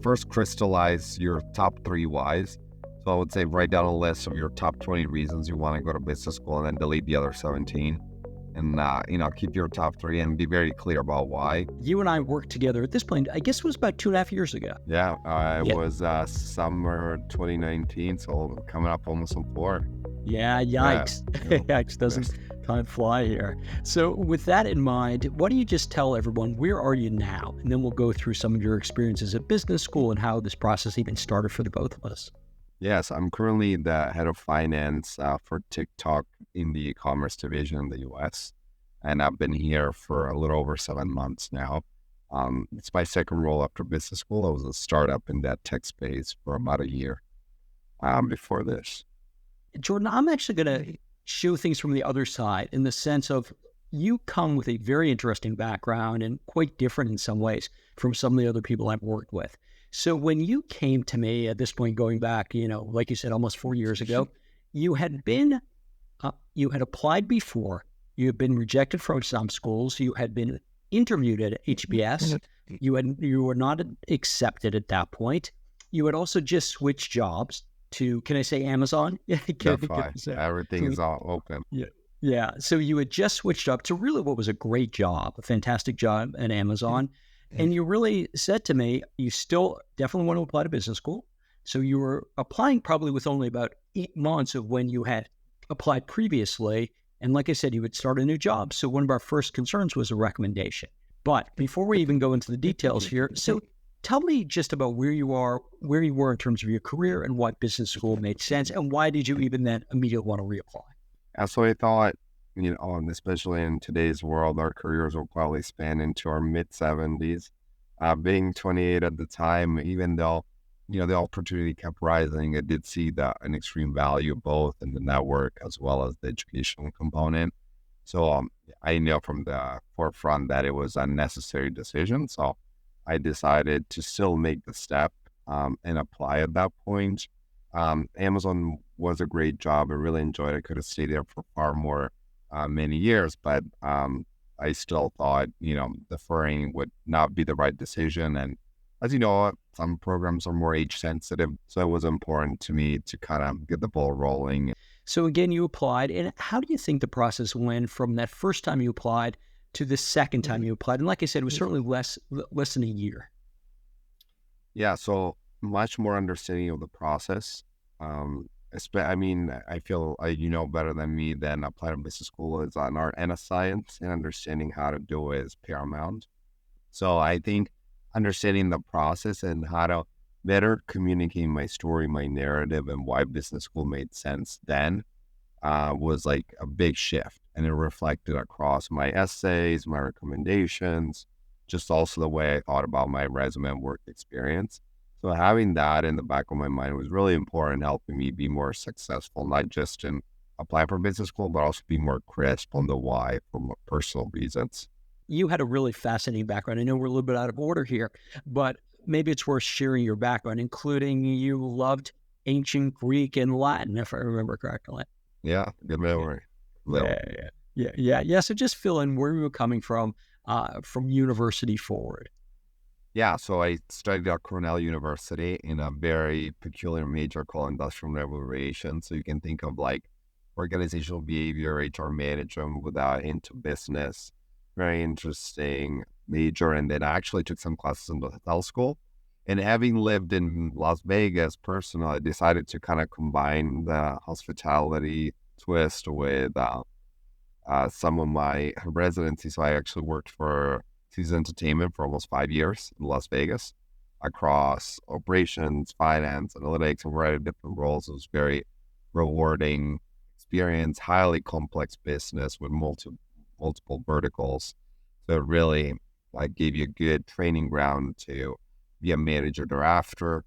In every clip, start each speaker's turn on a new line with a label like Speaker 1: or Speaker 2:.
Speaker 1: First, crystallize your top 3 whys. So I would say write down a list of your top 20 reasons you want to go to business school and then delete the other 17. And, keep your top 3 and be very clear about why.
Speaker 2: You and I worked together at this point, I guess it was about 2.5 years ago.
Speaker 1: Yeah,
Speaker 2: Yeah.
Speaker 1: it was summer 2019, so coming up almost on 4.
Speaker 2: Yeah, yikes. Yikes, doesn't time fly here. So with that in mind, why don't you just tell everyone, where are you now? And then we'll go through some of your experiences at business school and how this process even started for the both of us.
Speaker 1: Yes, I'm currently the head of finance for TikTok in the e-commerce division in the US. And I've been here for a little over 7 months now. It's my second role after business school. I was a startup in that tech space for about a year before this.
Speaker 2: Jordan, I'm actually going to show things from the other side in the sense of you come with a very interesting background and quite different in some ways from some of the other people I've worked with. So when you came to me at this point, going back, like you said, almost 4 years ago, you had applied before, you had been rejected from some schools, you had been interviewed at HBS, you were not accepted at that point. You had also just switched jobs to, can I say Amazon?
Speaker 1: That's fine. Everything is all open.
Speaker 2: Yeah. So you had just switched up to really what was a great job, a fantastic job at Amazon. And you really said to me, you still definitely want to apply to business school. So you were applying probably with only about 8 months of when you had applied previously. And like I said, you would start a new job. So one of our first concerns was a recommendation. But before we even go into the details here, so tell me just about where you were in terms of your career and why business school made sense. And why did you even then immediately want to reapply?
Speaker 1: And so I thought, and especially in today's world, our careers will probably span into our mid-70s. Being 28 at the time, even though, the opportunity kept rising, I did see an extreme value both in the network as well as the educational component. So I know from the forefront that it was a necessary decision. So I decided to still make the step and apply at that point. Amazon was a great job. I really enjoyed it. I could have stayed there for far more many years, but I still thought, deferring would not be the right decision. And as you know, some programs are more age sensitive. So it was important to me to kind of get the ball rolling.
Speaker 2: So again, you applied. And how do you think the process went from that first time you applied to the second time you applied? And like I said, it was certainly less than a year.
Speaker 1: Yeah, so much more understanding of the process. I feel you know better than me than applying business school is an art and a science, and understanding how to do it is paramount. So I think understanding the process and how to better communicate my story, my narrative, and why business school made sense then was like a big shift. And it reflected across my essays, my recommendations, just also the way I thought about my resume and work experience. So having that in the back of my mind was really important, helping me be more successful, not just in applying for business school, but also be more crisp on the why for more personal reasons.
Speaker 2: You had a really fascinating background. I know we're a little bit out of order here, but maybe it's worth sharing your background, including you loved ancient Greek and Latin, if I remember correctly.
Speaker 1: Yeah, good memory.
Speaker 2: Yeah. So just fill in where you were coming from university forward.
Speaker 1: Yeah, so I studied at Cornell University in a very peculiar major called Industrial Relations. So you can think of like organizational behavior, HR management without into business. Very interesting major. And then I actually took some classes in the hotel school. And having lived in Las Vegas personally, I decided to kind of combine the hospitality twist with some of my residency. So I actually worked for Caesars Entertainment for almost 5 years in Las Vegas across operations, finance, analytics, a variety of different roles. It was very rewarding experience, highly complex business with multiple verticals. So it really gave you a good training ground to be a manager thereafter.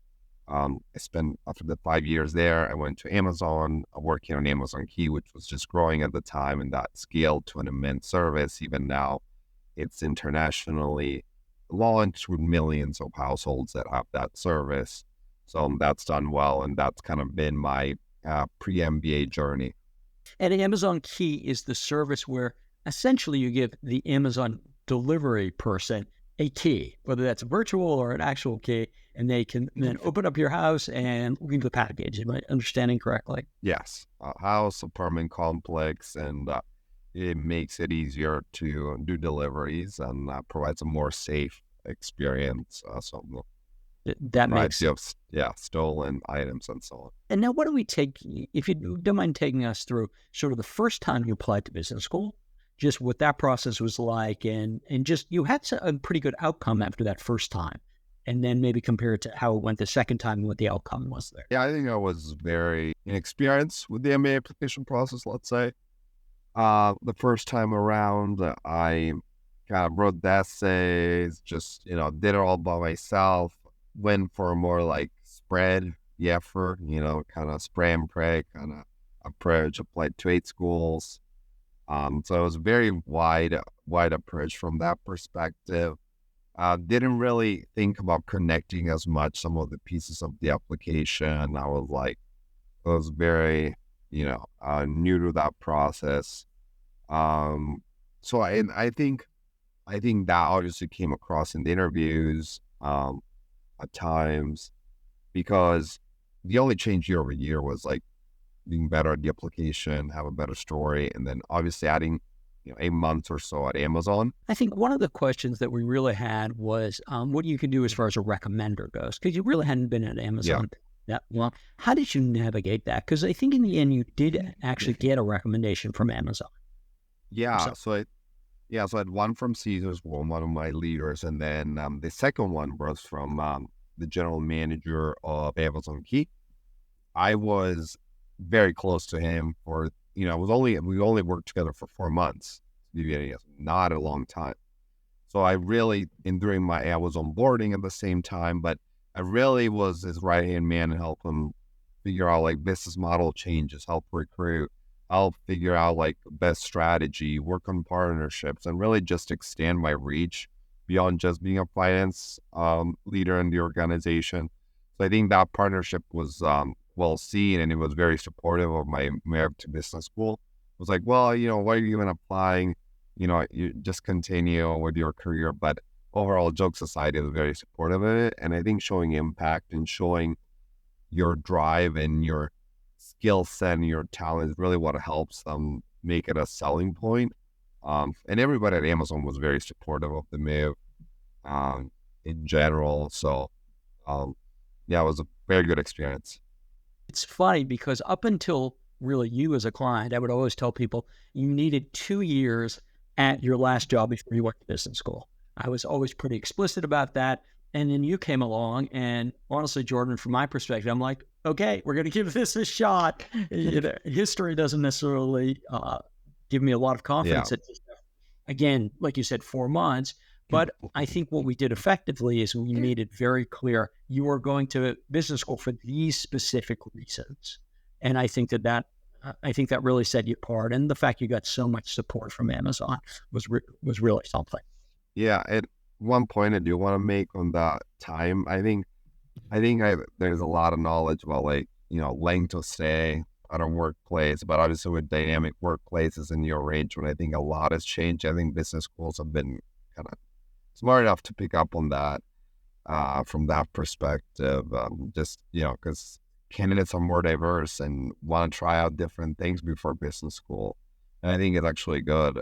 Speaker 1: I spent, after the 5 years there, I went to Amazon, working on Amazon Key, which was just growing at the time, and that scaled to an immense service. Even now, it's internationally launched with millions of households that have that service. So that's done well, and that's kind of been my pre-MBA journey.
Speaker 2: And Amazon Key is the service where essentially you give the Amazon delivery person a key, whether that's a virtual or an actual key, and they can then open up your house and leave the package. Am I understanding correctly?
Speaker 1: Yes, a house, apartment complex, and it makes it easier to do deliveries and provides a more safe experience. So
Speaker 2: That
Speaker 1: right,
Speaker 2: makes.
Speaker 1: you have stolen items and so on.
Speaker 2: And now, what do we take, if you don't mind taking us through sort of the first time you applied to business school, just what that process was like, and just you had a pretty good outcome after that first time, and then maybe compare it to how it went the second time and what the outcome was there.
Speaker 1: Yeah, I think I was very inexperienced with the MBA application process, let's say. The first time around, I kind of wrote the essays, just, did it all by myself, went for a more like spread the effort, kind of spray and pray kind of approach, applied to 8 schools. So it was very wide approach from that perspective. Didn't really think about connecting as much some of the pieces of the application. I was very, new to that process. So I think that obviously came across in the interviews, at times, because the only change year over year was like being better at the application, have a better story, and then obviously adding, 8 months or so at Amazon.
Speaker 2: I think one of the questions that we really had was what you can do as far as a recommender goes, because you really hadn't been at Amazon that long. How did you navigate that? Because I think in the end you did actually get a recommendation from Amazon.
Speaker 1: Yeah, so I had one from Caesars, one of my leaders, and then the second one was from the general manager of Amazon Key. I was very close to him for, we only worked together for 4 months. Not a long time. So I really, I was onboarding at the same time, but I really was his right-hand man and help him figure out like business model changes, help recruit, help figure out like best strategy, work on partnerships, and really just extend my reach beyond just being a finance leader in the organization. So I think that partnership was well seen, and it was very supportive of my move to business school. It was like, well, why are you even applying? You just continue with your career. But overall, jokes aside, it was very supportive of it. And I think showing impact and showing your drive and your skill set and your talent is really what helps them make it a selling point. And everybody at Amazon was very supportive of the move in general. So, it was a very good experience.
Speaker 2: It's funny because up until really you as a client, I would always tell people you needed 2 years at your last job before you went to business school. I was always pretty explicit about that. And then you came along, and honestly, Jordan, from my perspective, I'm like, okay, we're going to give this a shot. History doesn't necessarily give me a lot of confidence.
Speaker 1: Yeah.
Speaker 2: Again, like you said, 4 months. But I think what we did effectively is we made it very clear you are going to business school for these specific reasons. And I think that really set you apart. And the fact you got so much support from Amazon was really something.
Speaker 1: Yeah. At one point I do want to make on that time, there's a lot of knowledge about like, length of stay at a workplace, but obviously with dynamic workplaces and your arrangement, I think a lot has changed. I think business schools have been kind of smart enough to pick up on that from that perspective. Just, because candidates are more diverse and want to try out different things before business school. And I think it's actually good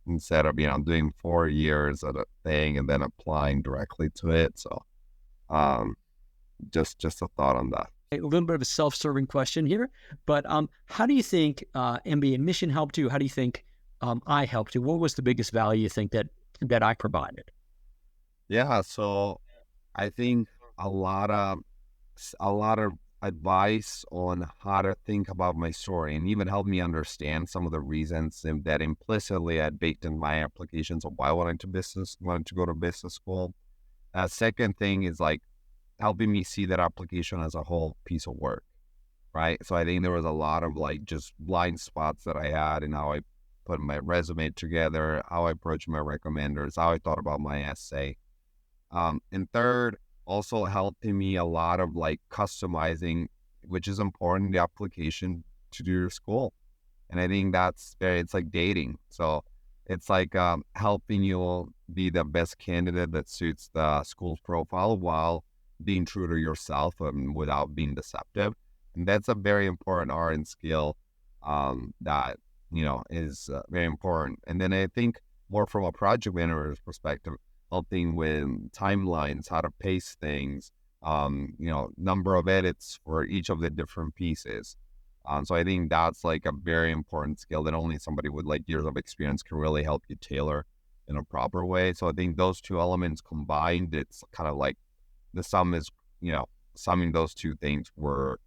Speaker 1: instead of, doing 4 years at a thing and then applying directly to it. So just a thought on that.
Speaker 2: A little bit of a self-serving question here, but how do you think mbaMission helped you? How do you think I helped you? What was the biggest value you think that I provided?
Speaker 1: Yeah, so I think a lot of advice on how to think about my story, and even helped me understand some of the reasons that implicitly I baked in my applications of why I wanted to go to business school. Second thing is like helping me see that application as a whole piece of work, right? So I think there was a lot of like just blind spots that I had in how I put my resume together, how I approached my recommenders, how I thought about my essay. And third, also helping me a lot of like customizing, which is important in the application to do your school. And I think it's like dating. So it's like helping you be the best candidate that suits the school's profile while being true to yourself without being deceptive. And that's a very important art and skill that, is very important. And then I think more from a project manager's perspective, helping with timelines, how to pace things, number of edits for each of the different pieces. So I think that's like a very important skill that only somebody with like years of experience can really help you tailor in a proper way. So I think those two elements combined, it's kind of like the sum is, summing those two things were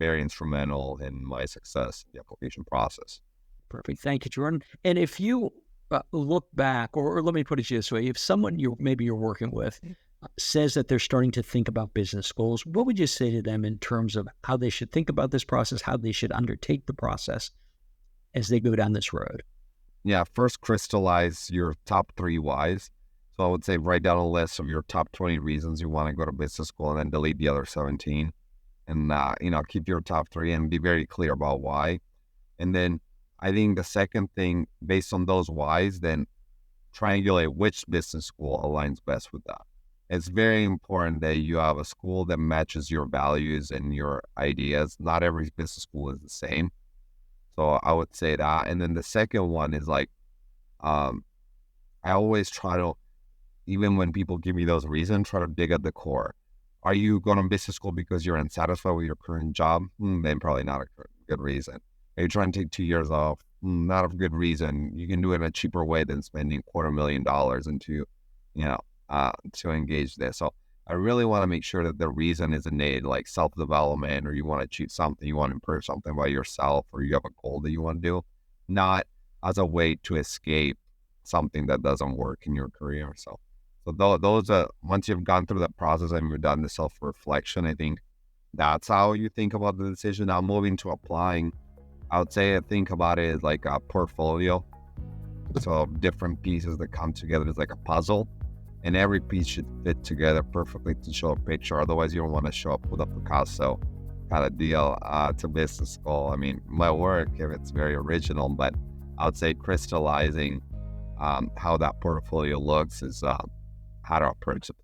Speaker 1: very instrumental in my success in the application process.
Speaker 2: Perfect. Thank you, Jordan. And if you look back, or let me put it this way, if someone you're working with says that they're starting to think about business goals, what would you say to them in terms of how they should think about this process, how they should undertake the process as they go down this road?
Speaker 1: Yeah, first crystallize your top 3 whys. So I would say write down a list of your top 20 reasons you want to go to business school and then delete the other 17. And, keep your top 3 and be very clear about why. And then I think the second thing, based on those whys, then triangulate which business school aligns best with that. It's very important that you have a school that matches your values and your ideas. Not every business school is the same. So I would say that. And then the second one is like, I always try to, even when people give me those reasons, try to dig at the core. Are you going to business school because you're unsatisfied with your current job? Then probably not a good reason. Are you trying to take 2 years off? Not a good reason. You can do it in a cheaper way than spending $250,000 into, to engage this. So I really want to make sure that the reason is innate, like self-development, or you want to achieve something, you want to improve something by yourself, or you have a goal that you want to do, not as a way to escape something that doesn't work in your career. So those are, once you've gone through that process and you've done the self-reflection, I think that's how you think about the decision. Now moving to applying, I would say I think about it as like a portfolio. So different pieces that come together as like a puzzle, and every piece should fit together perfectly to show a picture. Otherwise, you don't want to show up with a Picasso kind of deal to business school. I mean, my work, if it's very original, but I would say crystallizing how that portfolio looks is how to approach the